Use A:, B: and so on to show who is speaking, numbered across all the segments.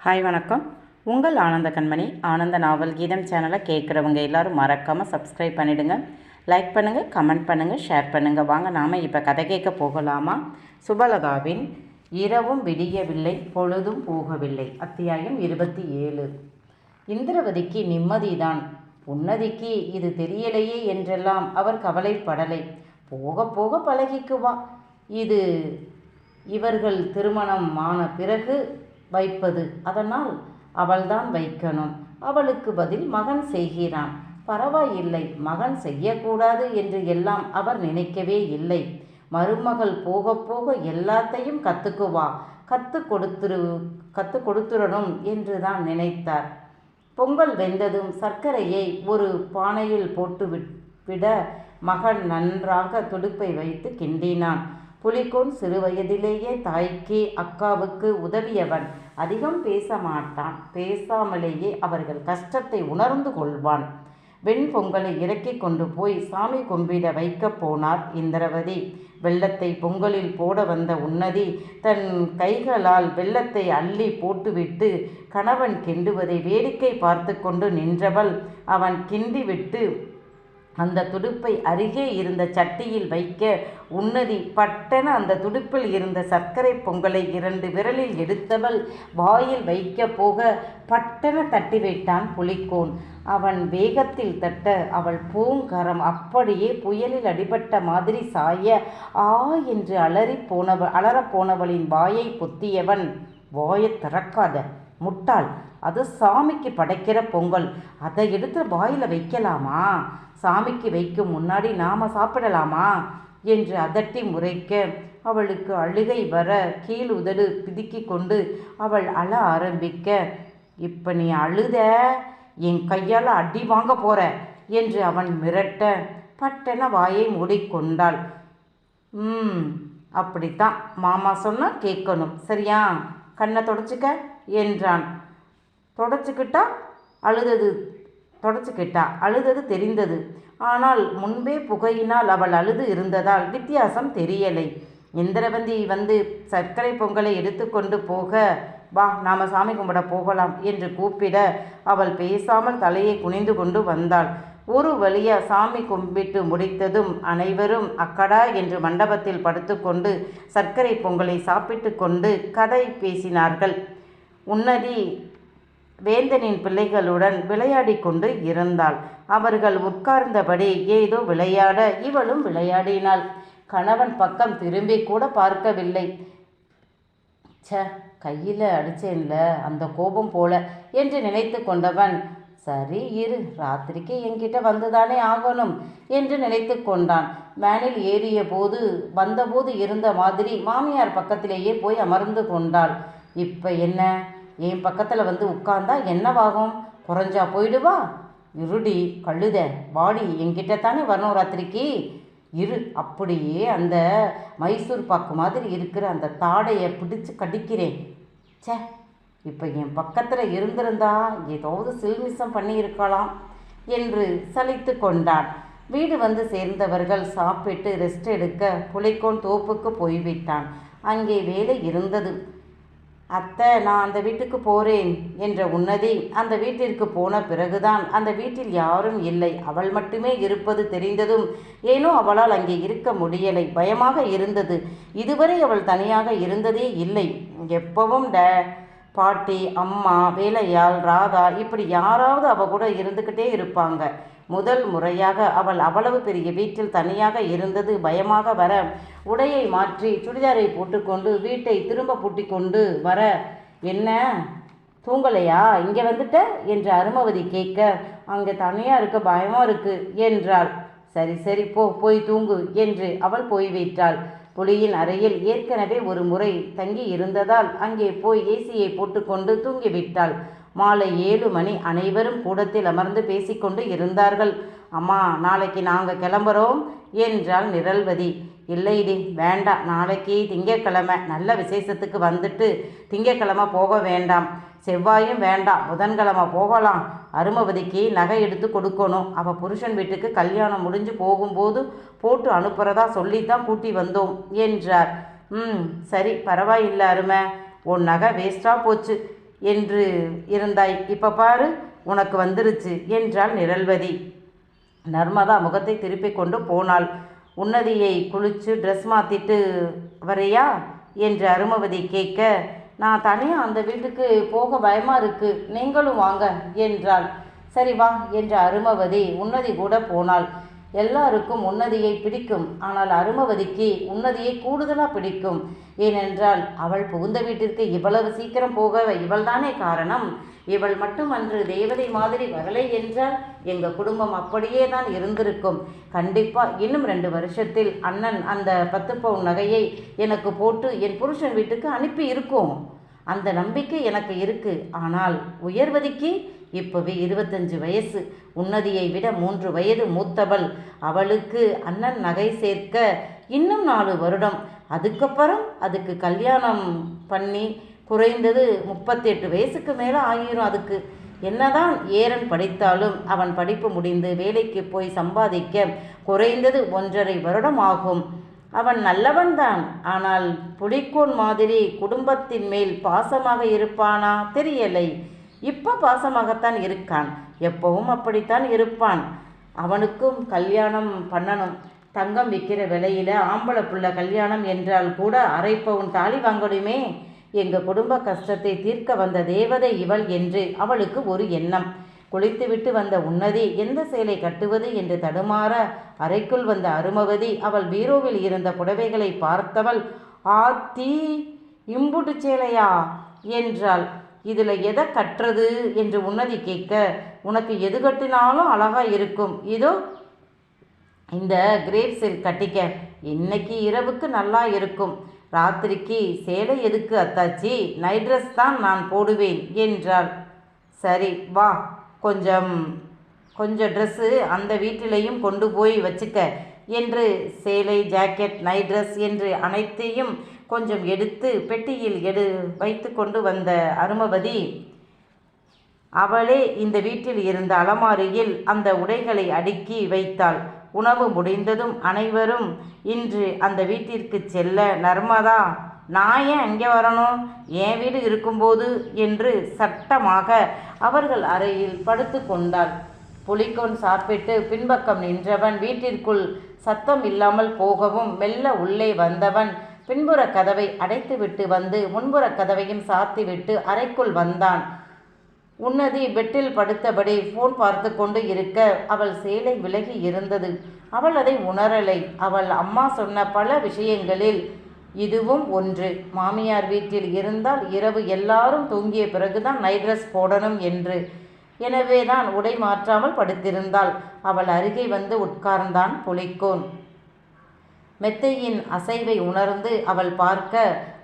A: Hi வணக்கம். உங்கள் ஆனந்த கண்மணி ஆனந்த நாவல் கீதம் சேனலை கேட்குறவங்க எல்லோரும் மறக்காமல் சப்ஸ்கிரைப் பண்ணிவிடுங்க, லைக் பண்ணுங்கள், கமெண்ட் பண்ணுங்கள், ஷேர் பண்ணுங்கள். வாங்க நாம் இப்போ கதை கேட்க போகலாமா? சுபலதாவின் இரவும் விடியவில்லை, பொழுதும் போகவில்லை. அத்தியாயம் 27. இந்திரவதிக்கு நிம்மதிதான், உன்னதிக்கு இது தெரியலையே என்றெல்லாம் அவர் கவலைப்படலை. போக போக பழகிக்குவா. இது இவர்கள் திருமணம் ஆன பிறகு வைப்பது, அதனால் அவள்தான் வைக்கணும். அவளுக்கு பதில் மகன் செய்கிறான். பரவாயில்லை, மகன் செய்யக்கூடாது என்று எல்லாம் அவர் நினைக்கவே இல்லை. மருமகள் போக போக எல்லாத்தையும் கற்றுக்குவா, கற்று கொடுத்துடணும் என்று தான் நினைத்தார். பொங்கல் வெந்ததும் சர்க்கரையை ஒரு பானையில் போட்டு விட மகன் நன்றாக துடுப்பை வைத்து கிண்டினான். புலிகோன் சிறுவயதிலேயே தாய்க்கு அக்காவுக்கு உதவியவன். அதிகம் பேச மாட்டான். பேசாமலேயே அவர்கள் கஷ்டத்தை உணர்ந்து கொள்வான். வெண்பொங்கலை இறக்கி கொண்டு போய் சாமி கும்பிட வைக்க போனார் இந்திரவதி. வெள்ளத்தை பொங்கலில் போட வந்த உன்னதி தன் கைகளால் வெள்ளத்தை அள்ளி போட்டுவிட்டு கணவன் கிண்டுவதை வேடிக்கை பார்த்து கொண்டு நின்றவள், அவன் கிண்டிவிட்டு அந்த துடுப்பை அருகே இருந்த சட்டியில் வைக்க உன்னதி பட்டென அந்த துடுப்பில் இருந்த சர்க்கரை பொங்கலை 2 விரலில் எடுத்தவள் வாயில் வைக்க போக பட்டென தட்டிவிட்டான் புலிகோன். அவன் வேகத்தில் தட்ட அவள் பூங்கரம் அப்படியே புயலில் அடிபட்ட மாதிரி சாய ஆ என்று அலறப்போனவளின் வாயை பொத்தியவன், வாயை திறக்காத முட்டாள், அது சாமிக்கு படைக்கிற பொங்கல், அதை எடுத்து வாயில் வைக்கலாமா? சாமிக்கு வைக்கும் முன்னாடி நாம் சாப்பிடலாமா என்று அதட்டி முறைக்க அவளுக்கு அழுகை வர கீழ் உதடு பிதுக்கி கொண்டு அவள் அழ ஆரம்பிக்க, இப்போ நீ அழுத என் கையால் அடி வாங்க போற என்று அவன் மிரட்ட பட்டென வாயை மூடிக்கொண்டாள். அப்படித்தான் மாமா சொன்னால் கேட்கணும், சரியா? கண்ணை தொடச்சிக்க என்றான். தொடச்சிக்கிட்டா அழுதது தெரிந்தது. ஆனால் முன்பே புகையினால் அவள் அழுது இருந்ததால் வித்தியாசம் தெரியலை. இந்திரவதி வந்து சர்க்கரை பொங்கலை எடுத்துக்கொண்டு போக, வா நாம் சாமி கும்பிட போகலாம் என்று கூப்பிட அவள் பேசாமல் தலையை குனிந்து கொண்டு வந்தாள். ஒரு வழியா சாமி கும்பிட்டு முடித்ததும் அனைவரும் அக்கடா என்று மண்டபத்தில் படுத்துக்கொண்டு சர்க்கரை பொங்கலை சாப்பிட்டு கொண்டு கதை பேசினார்கள். உன்னதி வேந்தனின் பிள்ளைகளுடன் விளையாடி கொண்டு இருந்தாள். அவர்கள் உட்கார்ந்தபடி ஏதோ விளையாட இவளும் விளையாடினாள். கணவன் பக்கம் திரும்பி கூட பார்க்கவில்லை. கையில் அடிச்சேன்ல, அந்த கோபம் போல என்று நினைத்து கொண்டவன், சரி இரு, ராத்திரிக்கு என்கிட்ட வந்துதானே ஆகணும் என்று நினைத்து கொண்டான். வேனில் ஏறிய போது வந்தபோது இருந்த மாதிரி மாமியார் பக்கத்திலேயே போய் அமர்ந்து கொண்டாள். இப்போ என்ன, என் பக்கத்தில் வந்து உட்கார்ந்தா என்னவாகும்? குறைஞ்சா போயிடுவா? இருடி கழுத, வாடி, என்கிட்ட தானே வரணும் ராத்திரிக்கு, இரு. அப்படியே அந்த மைசூர் பாக்கு மாதிரி இருக்கிற அந்த தாடையை பிடிச்சு கடிக்கிறேன். இப்போ என் பக்கத்தில் இருந்திருந்தா ஏதாவது சில்மிசம் பண்ணியிருக்கலாம் என்று சலித்து கொண்டான். வீடு வந்து சேர்ந்தவர்கள் சாப்பிட்டு ரெஸ்ட் எடுக்க புலிகோன் தோப்புக்கு போய்விட்டான். அங்கே வேலை இருந்தது. அத்தை, நான் அந்த வீட்டுக்கு போகிறேன் என்ற உன்னதி அந்த வீட்டிற்கு போன பிறகுதான் அந்த வீட்டில் யாரும் இல்லை, அவள் மட்டுமே இருப்பது தெரிந்ததும் ஏனோ அவளால் அங்கே இருக்க முடியலை. பயமாக இருந்தது. இதுவரை அவள் தனியாக இருந்ததே இல்லை. எப்பவும் பாட்டி, அம்மா, வேலையாள், ராதா இப்படி யாராவது அவள் கூட இருந்துக்கிட்டே இருப்பாங்க. முதல் முறையாக அவள் அவ்வளவு பெரிய வீட்டில் தனியாக இருந்தது பயமாக வர உடையை மாற்றி சுடிதாரை போட்டுக்கொண்டு வீட்டை திரும்ப பூட்டி கொண்டு வர, என்ன தூங்கலையா, இங்கே வந்துட்ட என்று அருமவதி கேட்க, அங்கே தனியாக இருக்க பயமாக இருக்கு என்றாள். சரி சரி போய் தூங்கு என்று அவள் போய்விட்டாள். புலியின் அறையில் ஏற்கனவே ஒரு முறை தங்கி இருந்ததால் அங்கே போய் ஏசியை போட்டுக்கொண்டு தூங்கிவிட்டாள். மாலை 7 மணி. அனைவரும் கூடத்தில் அமர்ந்து பேசிக்கொண்டு இருந்தார்கள். அம்மா, நாளைக்கு நாங்கள் கிளம்புறோம் என்றாள் நிரல்வதி. இல்லைடி, வேண்டாம், நாளைக்கு திங்கக்கிழமை, நல்ல விசேஷத்துக்கு வந்துட்டு திங்கக்கிழமை போக வேண்டாம், செவ்வாயும் வேண்டாம், புதன்கிழமை போகலாம். அருமவதிக்கு நகை எடுத்து கொடுக்கணும். அவள் புருஷன் வீட்டுக்கு கல்யாணம் முடிஞ்சு போகும்போது போட்டு அனுப்புகிறதா சொல்லித்தான் கூட்டி வந்தோம் என்றார். சரி, பரவாயில்லை அருமை, உன் நகை வேஸ்ட்டாக போச்சு. என்று இருந்தாய், இப்போ பாரு உனக்கு வந்துருச்சு என்றாள் நிரல்வதி. நர்மதா முகத்தை திருப்பி கொண்டு போனாள். உன்னதியை குளிச்சு ட்ரெஸ் மாற்றிட்டு வரையா என்று அருமவதி கேட்க, நான் தனியாக அந்த வீட்டுக்கு போக பயமாக இருக்கு, நீங்களும் வாங்க என்றாள். சரி வா என்ற அருமவதி உன்னதி கூட போனாள். எல்லாருக்கும் உன்னதியை பிடிக்கும், ஆனால் அருமவதிக்கு உன்னதியை கூடுதலாக பிடிக்கும். ஏனென்றால் அவள் புகுந்த வீட்டிற்கு இவ்வளவு சீக்கிரம் போக இவள்தானே காரணம். இவள் மட்டும் அன்று தேவதை மாதிரி வரலை என்றால் எங்கள் குடும்பம் அப்படியே தான் இருந்திருக்கும். கண்டிப்பாக இன்னும் 2 வருஷத்தில் அண்ணன் அந்த 10 பவுன் நகையை எனக்கு போட்டு என் புருஷன் வீட்டுக்கு அனுப்பி இருக்கும். அந்த நம்பிக்கை எனக்கு இருக்கு. ஆனால் உயர்வதிக்கு இப்போவே 25 வயசு, உன்னதியை விட 3 வயது மூத்தவள். அவளுக்கு அண்ணன் நகை சேர்க்க இன்னும் 4 வருடம். அதுக்கப்புறம் அதுக்கு கல்யாணம் பண்ணி குறைந்தது 38 வயசுக்கு மேலே ஆகிரும். அதுக்கு என்னதான் ஏரன் படித்தாலும் அவன் படிப்பு முடிந்து வேலைக்கு போய் சம்பாதிக்க குறைந்தது 1.5 வருடம் ஆகும். அவன் நல்லவன்தான், ஆனால் புலிக்கோன் மாதிரி குடும்பத்தின் மேல் பாசமாக இருப்பானா தெரியலை. இப்போ பாசமாகத்தான் இருக்கான், எப்பவும் அப்படித்தான் இருப்பான். அவனுக்கும் கல்யாணம் பண்ணணும். தங்கம் விற்கிற விலையில் ஆம்பளை புள்ள கல்யாணம் என்றால் கூட 1/2 பவுன் தாலி வாங்கணுமே. எங்கள் குடும்ப கஷ்டத்தை தீர்க்க வந்த தேவதை இவள் என்று அவளுக்கு ஒரு எண்ணம். குளித்துவிட்டு வந்த உன்னதி எந்த சேலை கட்டுவது என்று தடுமாற அறைக்குள் வந்த அருமவதி அவள் பீரோவில் இருந்த புடவைகளை பார்த்தவள், ஆத்தி இம்புட்டு சேலையா என்றாள். இதில் எதை கட்டுறது என்று உன்னதி கேட்க, உனக்கு எது கட்டினாலும் அழகா இருக்கும், இதோ இந்த கிரேப் சில்க் கட்டிக்க, இன்னைக்கு இரவுக்கு நல்லா இருக்கும். ராத்திரிக்கு சேலை எதுக்கு அத்தாச்சி, நைட் ட்ரெஸ் தான் நான் போடுவேன் என்றாள். சரி வா, கொஞ்சம் ட்ரெஸ்ஸு அந்த வீட்டிலையும் கொண்டு போய் வச்சுக்க என்று சேலை, ஜாக்கெட், நைட் ட்ரெஸ் என்று அனைத்தையும் கொஞ்சம் எடுத்து பெட்டியில் வைத்து கொண்டு வந்த அருமவதி அவளே இந்த வீட்டில் இருந்த அலமாரியில் அந்த உடைகளை அடுக்கி வைத்தாள். உணவு முடிந்ததும் அனைவரும் இன்று அந்த வீட்டிற்கு செல்ல, நர்மதா நான் ஏன் அங்கே வரணும், என் வீடு இருக்கும்போது என்று சட்டமாக அவர்கள் அறையில் படுத்து கொண்டாள். புலிக்கோன் சாப்பிட்டு பின்பக்கம் நின்றவன் வீட்டிற்குள் சத்தம் இல்லாமல் போகவும் மெல்ல உள்ளே வந்தவன் பின்புற கதவை அடைத்துவிட்டு வந்து முன்புற கதவையும் சாத்திவிட்டு அறைக்குள் வந்தான். உன்னதி பெட்டில் படுத்தபடி ஃபோன் பார்த்து கொண்டு இருக்க அவள் சேலை விலகி இருந்தது. அவள் அதை உணரலை. அவள் அம்மா சொன்ன பல விஷயங்களில் இதுவும் ஒன்று. மாமியார் வீட்டில் இருந்தால் இரவு எல்லாரும் தூங்கிய பிறகுதான் நைட் ட்ரெஸ் போடணும் என்று. எனவே தான் உடை மாற்றாமல் படுத்திருந்தாள். அவள் அருகே வந்து உட்கார்ந்தான் புலிக்கோன். மெத்தையின் அசைவை உணர்ந்து அவள் பார்க்க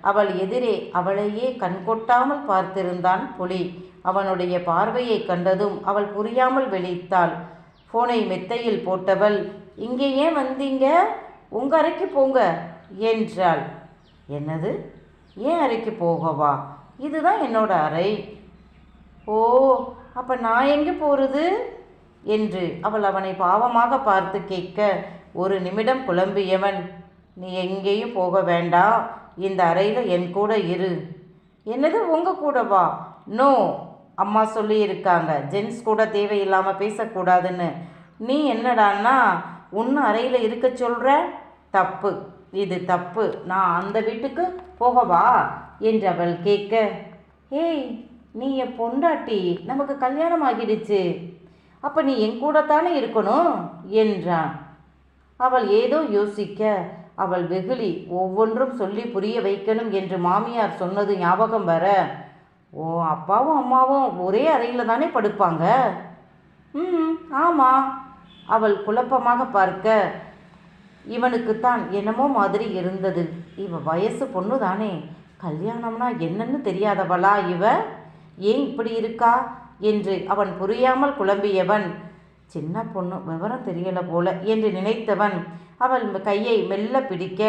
A: அவள் எதிரே அவளையே கண்கொட்டாமல் பார்த்திருந்தான் புலி. அவனுடைய பார்வையை கண்டதும் அவள் புரியாமல் விழித்தாள். ஃபோனை மெத்தையில் போட்டவள், இங்கே ஏன் வந்தீங்க, உங்கள் அறைக்கு போங்க என்றாள். என்னது, ஏன் அறைக்கு போகவா, இதுதான் என்னோட அறை. ஓ, அப்போ நான் எங்கே போகிறது என்று அவள் அவனை பாவமாக பார்த்து கேட்க, ஒரு நிமிடம் குழம்பியவன், நீ எங்கேயும் போக வேண்டாம், இந்த அறையில் என் கூட இரு. என்னது உங்கள் கூடவா? நோ, அம்மா சொல்லியிருக்காங்க ஜென்ஸ் கூட தேவையில்லாமல் பேசக்கூடாதுன்னு. நீ என்னடான்னா உன்னை அறையில் இருக்க சொல்கிற? தப்பு, இது தப்பு. நான் அந்த வீட்டுக்கு போகவா என்று அவள் கேட்க, ஏய் நீ என் பொண்டாட்டி, நமக்கு கல்யாணம் ஆகிடுச்சு, அப்போ நீ என் கூட தானே இருக்கணும் என்றான். அவள் ஏதோ யோசிக்க அவள் வெகுளி ஒவ்வொன்றும் சொல்லி புரிய வைக்கணும் என்று மாமியார் சொன்னது ஞாபகம் வர, ஓ அப்பாவும் அம்மாவும் ஒரே அறையில் தானே படுப்பாங்க? ஆமாம். அவள் குழப்பமாக பார்க்க இவனுக்குத்தான் என்னமோ மாதிரி இருந்தது. இவ வயசு பொண்ணு தானே, கல்யாணம்னா என்னன்னு தெரியாதவளா இவ, ஏன் இப்படி இருக்கா என்று அவன் புரியாமல் குழம்பியவன், சின்ன பொண்ணு விவரம் தெரியல போல என்று நினைத்தவன் அவள் கையை மெல்ல பிடிக்க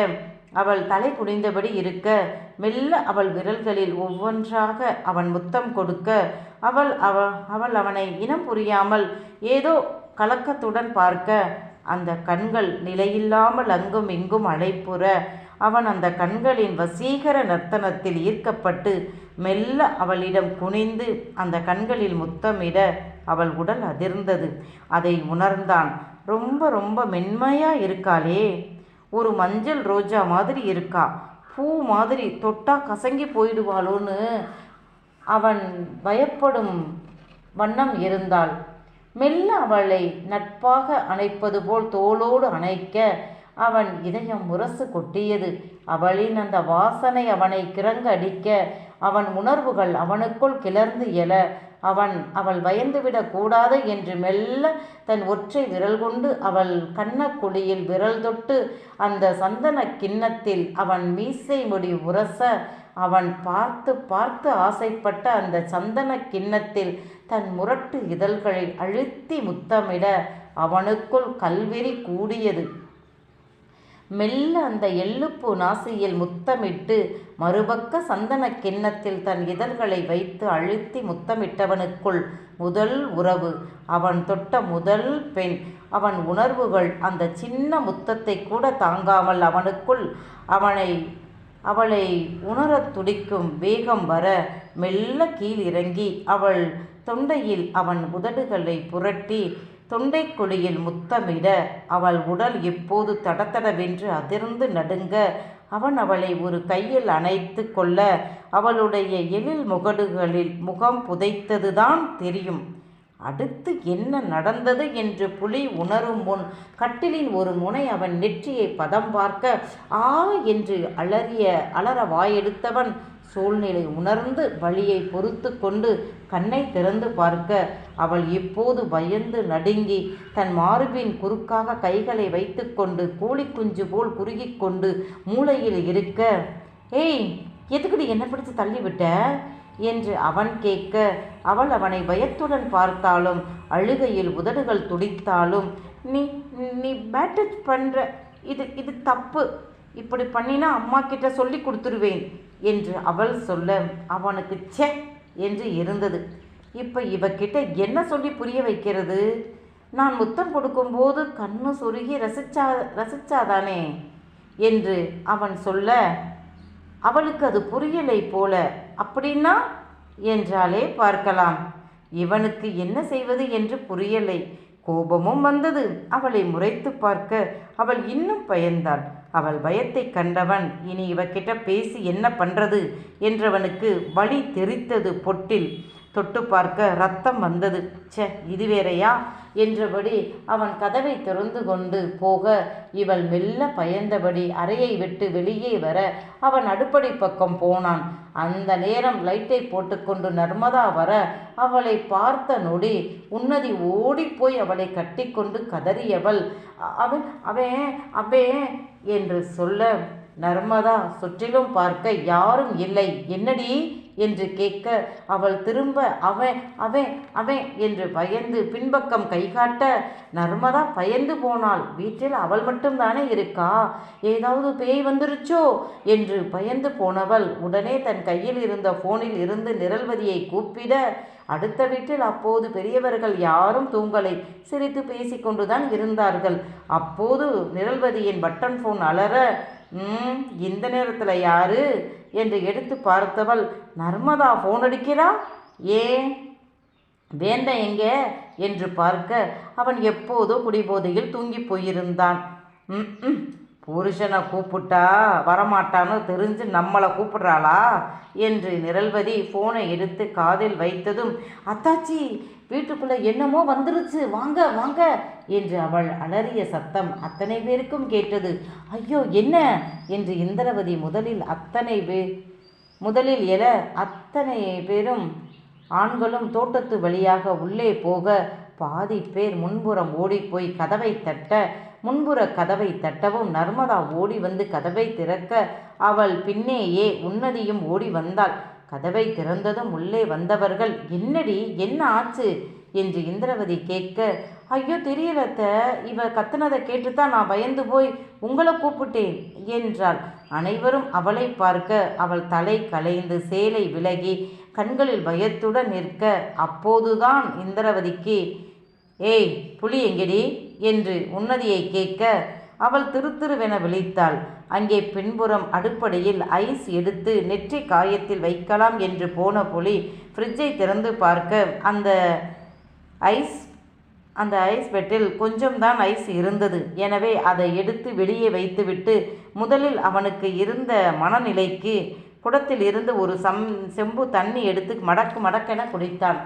A: அவள் தலை குனிந்தபடி இருக்க மெல்ல அவள் விரல்களில் ஒவ்வொன்றாக அவன் முத்தம் கொடுக்க அவள் அவனை இனம் புரியாமல் ஏதோ கலக்கத்துடன் பார்க்க அந்த கண்கள் நிலையில்லாமல் அங்கும் இங்கும் அலைப்புற அவன் அந்த கண்களின் வசீகர நர்த்தனத்தில் ஈர்க்கப்பட்டு மெல்ல அவளிடம் குனிந்து அந்த கண்களில் முத்தமிட அவள் உடல் அதிர்ந்தது. அதை உணர்ந்தான். ரொம்ப ரொம்ப மென்மையா இருக்காளே, ஒரு மஞ்சள் ரோஜா மாதிரி இருக்கா, பூ மாதிரி, தொட்டா கசங்கி போயிடுவாளோன்னு அவன் பயப்படும் வண்ணம் இருந்தாள். மெல்ல அவளை நட்பாக அணைப்பது போல் தோளோடு அணைக்க அவன் இதயம் முரசு கொட்டியது. அவளின் அந்த வாசனை அவனை கிறங்க அடிக்க அவன் உணர்வுகள் அவனுக்குள் கிளர்ந்து எழ அவள் பயந்துவிடக் கூடாது என்று மெல்ல தன் ஒற்றை விரல் கொண்டு அவள் கன்னக்குழியில் விரல் தொட்டு அந்த சந்தன கிண்ணத்தில் அவன் மீசை முடி உரச அவன் பார்த்து பார்த்து ஆசைப்பட்ட அந்த சந்தன கிண்ணத்தில் தன் முரட்டு இதழ்களை அழுத்தி முத்தமிட அவனுக்குள் கல்வெறி கூடியது. மெல்ல அந்த எள்ளுப்பூ நாசியில் முத்தமிட்டு மறுபக்க சந்தன கிண்ணத்தில் தன் இதழ்களை வைத்து அழுத்தி முத்தமிட்டவனுக்குள் முதல் உறவு. அவன் தொட்ட முதல் பெண். அவன் உணர்வுகள் அந்த சின்ன முத்தத்தை கூட தாங்காமல் அவனுக்குள் அவளை உணரத் துடிக்கும் வேகம் வர மெல்ல கீழிறங்கி அவள் தொண்டையில் அவன் உதடுகளை புரட்டி தொண்டைக்குழியில் முத்தமிட அவள் உடல் இப்போது தடதடவென்று அதிர்ந்து நடுங்க அவன் அவளை ஒரு கையில் அணைத்து கொள்ள அவளுடைய எழில் முகடுகளில் முகம் புதைத்ததுதான் தெரியும். அடுத்து என்ன நடந்தது என்று புலி உணரும் முன் கட்டிலின் ஒரு முனை அவன் நெற்றியை பதம் பார்க்க ஆ என்று அலற வாயெடுத்தவன் சூழ்நிலை உணர்ந்து வலியை பொறுத்து கொண்டு கண்ணை திறந்து பார்க்க அவள் இப்போது பயந்து நடுங்கி தன் மார்பின் குறுக்காக கைகளை வைத்து கொண்டு கோழி குஞ்சு போல் குறுகி கொண்டு மூளையில் இருக்க, ஏய் எதுக்குடி என்ன பிடிச்சு தள்ளிவிட்ட என்று அவன் கேட்க அவள் அவனை பயத்துடன் பார்த்தாலும் அழுகையில் உதடுகள் துடித்தாலும், நீ நீ பேட்டேஜ் பண்ணுற, இது தப்பு, இப்படி பண்ணினா அம்மா கிட்ட சொல்லி கொடுத்துருவேன் என்று அவள் சொல்ல அவனுக்கு ச்சே என்று இருந்தது. இப்போ இவகிட்ட என்ன சொல்லி புரிய வைக்கிறது? நான் முத்தம் கொடுக்கும்போது கண்ணு சொருகி ரசிச்சாதானே என்று அவன் சொல்ல அவளுக்கு அது புரியலை போல. அப்படின்னா என்றாலே பார்க்கலாம். இவனுக்கு என்ன செய்வது என்று புரியலை. கோபமும் வந்தது. அவளை முறைத்து பார்க்க அவள் இன்னும் பயந்தாள். அவள் பயத்தை கண்டவன் இனி இவகிட்ட பேசி என்ன பண்றது என்றவனுக்கு வலி தெரித்தது. பொட்டில் தொட்டு பார்க்க ரத்தம் வந்தது. ச்சே, இது வேறையா என்றபடி அவன் கதவை திறந்து கொண்டு போக இவள் மெல்ல பயந்தபடி அறையை விட்டு வெளியே வர அவன் அடுப்படை பக்கம் போனான். அந்த நேரம் லைட்டை போட்டுக்கொண்டு நர்மதா வர அவளை பார்த்த நொடி உன்னதி ஓடிப்போய் அவளை கட்டி கொண்டு கதறியவள் அவன் அவன் அவன் என்று சொல்ல நர்மதா சுற்றிலும் பார்க்க யாரும் இல்லை. என்னடி என்று கேட்க அவள் திரும்ப அவன் அவன் அவன் என்று பயந்து பின்பக்கம் கைகாட்ட நர்மதா பயந்து போனாள். வீட்டில் அவள் மட்டும்தானே இருக்கா, ஏதாவது பேய் வந்துருச்சோ என்று பயந்து போனவள் உடனே தன் கையில் இருந்த போனில் இருந்து நிரல்வதியை கூப்பிட அடுத்த வீட்டில் அப்போது பெரியவர்கள் யாரும் தூங்கலை, சிரித்து பேசிக்கொண்டுதான் இருந்தார்கள். அப்போது நிரல்வதியின் பட்டன் போன் அலற இந்த நேரத்தில் யாரு என்று எடுத்து பார்த்தவள் நர்மதா போன் அடிக்கிறா, ஏன் வேந்த எங்கே என்று பார்க்க அவன் எப்போதோ குடிபோதையில் தூங்கி போயிருந்தான். புருஷனை கூப்பிட்டா வரமாட்டான்னு தெரிஞ்சு நம்மளை கூப்பிடுறாளா என்று நிரல்வதி போனை எடுத்து காதில் வைத்ததும் அத்தாச்சி வீட்டுக்குள்ளே என்னமோ வந்துருச்சு, வாங்க வாங்க என்று அவள் அலறிய சத்தம் அத்தனை பேருக்கும் கேட்டது. ஐயோ என்ன என்று இந்திரவதி முதலில் எழ அத்தனை பேரும் ஆண்களும் தோட்டத்து வழியாக உள்ளே போக பாதி பேர் முன்புறம் ஓடிப்போய் கதவை தட்ட முன்புற கதவை தட்டவும் நர்மதா ஓடி வந்து கதவை திறக்க அவள் பின்னேயே உன்னதியும் ஓடி வந்தாள். கதவை திறந்ததும் உள்ளே வந்தவர்கள் என்னடி என்ன ஆச்சு என்று இந்திரவதி கேட்க ஐயோ தெரியலத்த, இவ கத்துனதை கேட்டுத்தான் நான் பயந்து போய் உங்களை கூப்பிட்டேன் என்றாள். அனைவரும் அவளை பார்க்க அவள் தலை கலைந்து சேலை விலகி கண்களில் பயத்துடன் நிற்க அப்போதுதான் இந்திரவதிக்கு ஏய் புலி எங்கடி என்று உன்னதியை கேட்க அவள் திருத்திருவென விழித்தாள். அங்கே பின்புறம் அடுப்படியில் ஐஸ் எடுத்து நெற்றி காயத்தில் வைக்கலாம் என்று போன புலி ஃப்ரிட்ஜை திறந்து பார்க்க அந்த ஐஸ் பெட்டில் கொஞ்சம்தான் ஐஸ் இருந்தது. எனவே அதை எடுத்து வெளியே வைத்துவிட்டு முதலில் அவனுக்கு இருந்த மனநிலைக்கு குடத்தில் இருந்து ஒரு செம்பு தண்ணி எடுத்து மடக்கு மடக்கென குடித்தான்.